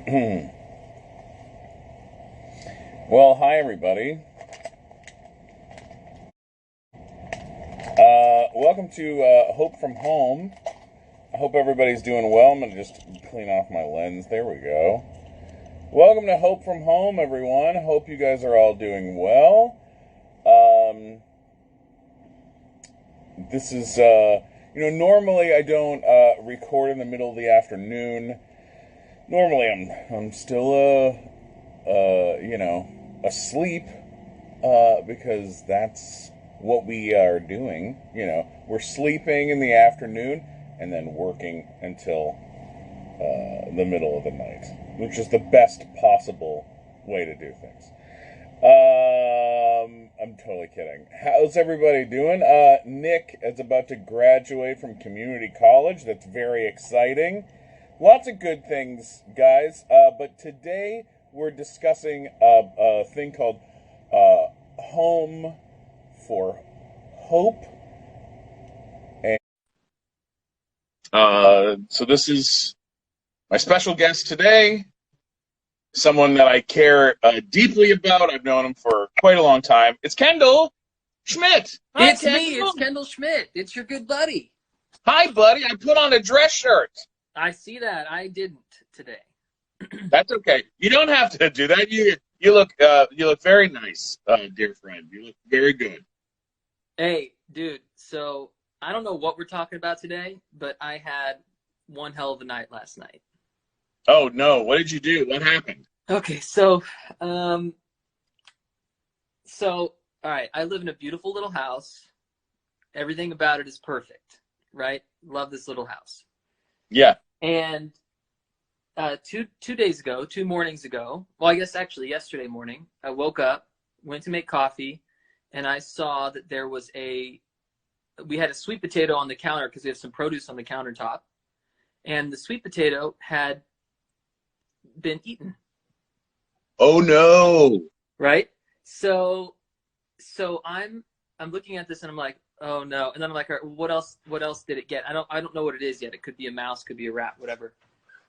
Well, hi everybody. Welcome to Hope from Home. I hope everybody's doing well. I'm going to just clean off my lens. There we go. Welcome to Hope from Home, everyone. Hope you guys are all doing well. This is, normally I don't record in the middle of the afternoon. Normally I'm still, asleep, because that's what we are doing. We're sleeping in the afternoon and then working until the middle of the night, which is the best possible way to do things. I'm totally kidding. How's everybody doing? Nick is about to graduate from community college. That's very exciting. Lots of good things, guys. But today we're discussing a thing called Home for Hope. And so this is my special guest today, someone that I care deeply about. I've known him for quite a long time. It's Kendall Schmidt. Hi, it's Kendall. It's Kendall Schmidt. It's your good buddy. Hi, buddy. I put on a dress shirt. I see that. I didn't today. That's okay. You don't have to do that. You look very nice, dear friend. You look very good. Hey, dude. So I don't know what we're talking about today, but I had one hell of a night last night. Oh no! What did you do? What happened? Okay, so all right. I live in a beautiful little house. Everything about it is perfect, right? Love this little house. Yeah. And two mornings ago, well, I guess actually yesterday morning, I woke up, went to make coffee, and I saw that we had a sweet potato on the counter because we have some produce on the countertop, and the sweet potato had been eaten. Oh no! Right? So I'm looking at this and I'm like, oh no! And then I'm like, all right, what else did it get? I don't know what it is yet. It could be a mouse, could be a rat, whatever.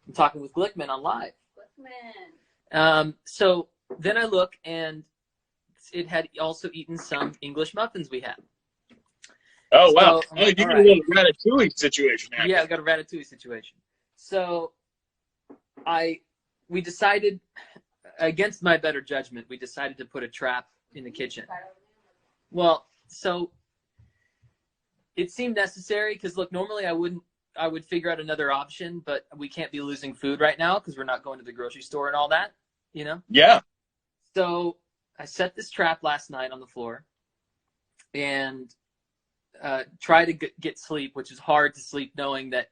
I'm talking with Glickman on live. Glickman. So then I look and it had also eaten some English muffins we had. Oh wow! So, you got a little ratatouille situation happening. Yeah, I got a ratatouille situation. So we decided, against my better judgment, we decided to put a trap in the kitchen. Well, so it seemed necessary because, look, normally I would figure out another option, but we can't be losing food right now because we're not going to the grocery store and all that, Yeah. So I set this trap last night on the floor and try to get sleep, which is hard to sleep knowing that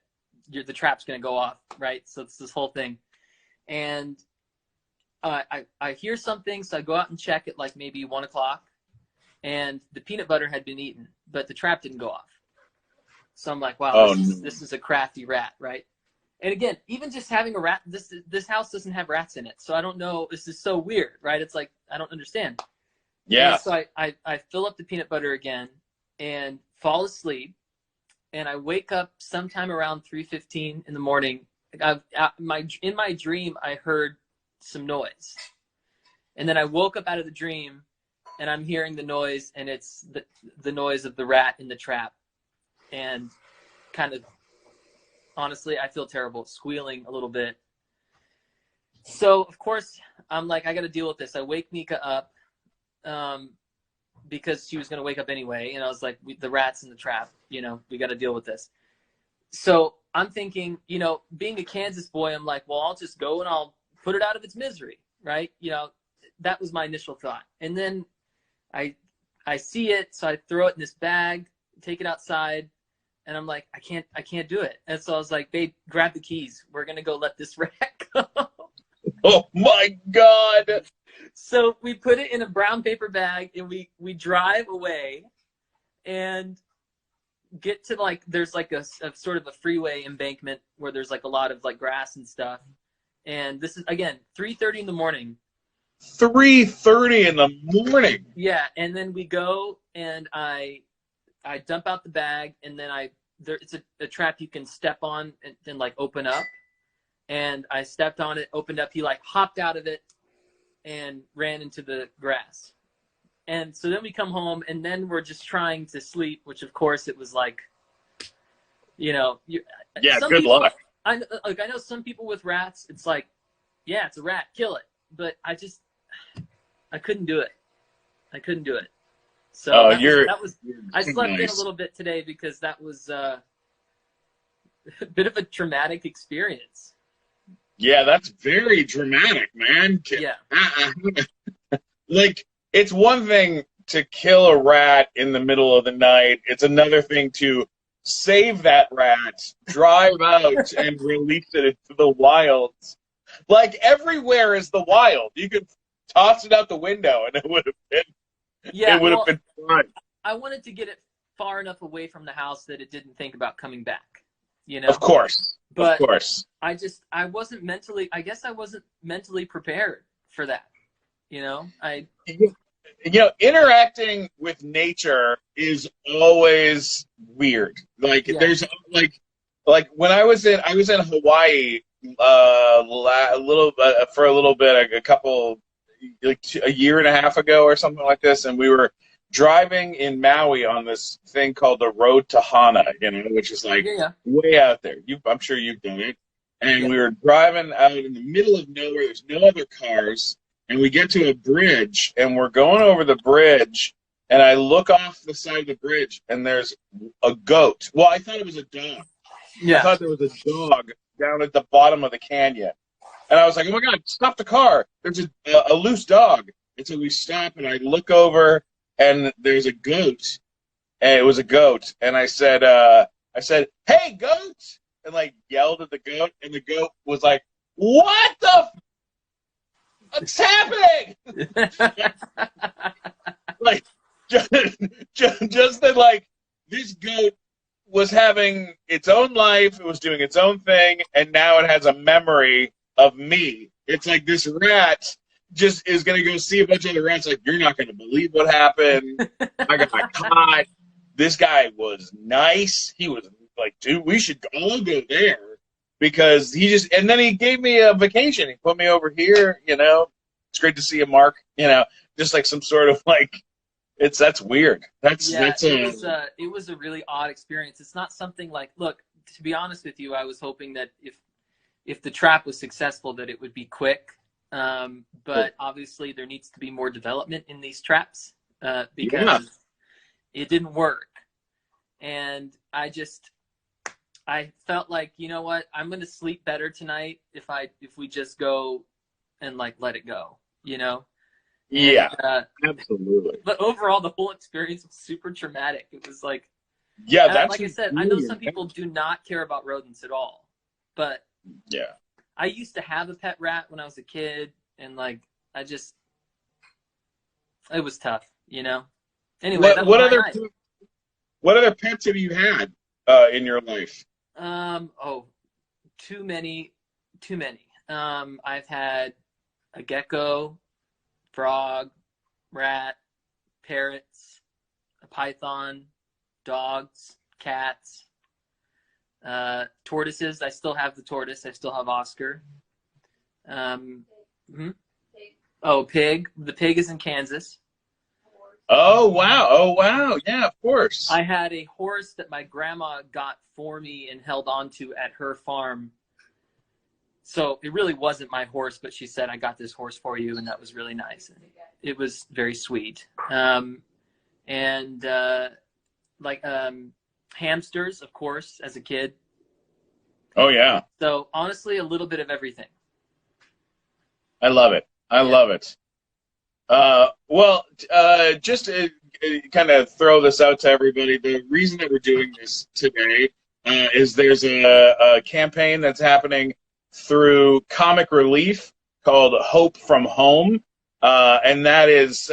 the trap's going to go off, right? So it's this whole thing. And I hear something, so I go out and check at like maybe 1 o'clock, and the peanut butter had been eaten, but the trap didn't go off. So I'm like, wow, this is a crafty rat, right? And again, even just having a rat, this house doesn't have rats in it, so I don't know. This is so weird, right? It's like I don't understand. Yeah. And so I fill up the peanut butter again and fall asleep, and I wake up sometime around 3:15 in the morning. In my dream, I heard some noise, and then I woke up out of the dream, and I'm hearing the noise, and it's the noise of the rat in the trap, and kind of, honestly, I feel terrible, squealing a little bit. So of course I'm like, I got to deal with this. I wake Mika up, because she was going to wake up anyway, and I was like, the rat's in the trap, we got to deal with this. So I'm thinking, being a Kansas boy, I'm like, well, I'll just go and I'll put it out of its misery, right? That was my initial thought. And then I see it, so I throw it in this bag, take it outside, and I'm like, I can't do it. And so I was like, babe, grab the keys. We're going to go let this rat go. Oh my God. So we put it in a brown paper bag and we drive away and get to there's a sort of a freeway embankment where there's a lot of grass and stuff. And this is, again, 3:30 in the morning. 3:30 in the morning. Yeah. And then we go and I dump out the bag, and then it's a trap you can step on and open up. and I stepped on it, opened up. He like hopped out of it and ran into the grass. And so then we come home, and then we're just trying to sleep, which of course it was like, Yeah, some good people, luck. I know some people with rats, it's like, yeah, it's a rat, kill it. But I couldn't do it. I couldn't do it. So I slept in a little bit today because that was a bit of a traumatic experience. Yeah, that's very dramatic, man. Yeah. Like, it's one thing to kill a rat in the middle of the night. It's another thing to save that rat, drive out, and release it into the wilds. Like, everywhere is the wild. You could toss it out the window, and it would have been fun. I wanted to get it far enough away from the house that it didn't think about coming back. Of course. But of course. I wasn't mentally prepared for that. Interacting with nature is always weird. Like, there's like when I was in Hawaii for a little bit, a year and a half ago or something like this, and we were driving in Maui on this thing called the Road to Hana, which is like way out there. I'm sure you've done it. And we were driving out in the middle of nowhere. There's no other cars. And we get to a bridge, and we're going over the bridge, and I look off the side of the bridge, and there's a goat. Well, I thought it was a dog. Yeah. I thought there was a dog down at the bottom of the canyon. And I was like, oh, my God, stop the car. There's a loose dog. And so we stop, and I look over, and there's a goat. And it was a goat. And I said, hey, goat! And, like, yelled at the goat, and the goat was like, what the what's happening? Like, just that, like, this goat was having its own life, it was doing its own thing, and now it has a memory of me. It's like this rat just is going to go see a bunch of other rats, like, you're not going to believe what happened. I got caught. This guy was nice. He was like, dude, we should all go there. Because and then he gave me a vacation. He put me over here, It's great to see you, Mark. Just like some sort of like, that's weird. It was a really odd experience. It's not something like, look, to be honest with you, I was hoping that if the trap was successful, that it would be quick. But obviously there needs to be more development in these traps because it didn't work. And I felt like, you know what, I'm going to sleep better tonight if we just go and like let it go, Yeah, absolutely. But overall, the whole experience was super traumatic. It was like, that's like I said, I know some people do not care about rodents at all, but I used to have a pet rat when I was a kid, and like it was tough, Anyway, what other pets have you had in your life? Too many. I've had a gecko, frog, rat, parrots, a python, dogs, cats, tortoises. I still have the tortoise. I still have Oscar. Pig. The pig is in Kansas. Oh, wow. Yeah, of course. I had a horse that my grandma got for me and held on to at her farm. So it really wasn't my horse, but she said, I got this horse for you, and that was really nice. And it was very sweet. Hamsters, of course, as a kid. Oh, yeah. So honestly, a little bit of everything. I love it. I love it. Just to kind of throw this out to everybody, the reason that we're doing this today is there's a campaign that's happening through Comic Relief called Hope from Home, and that is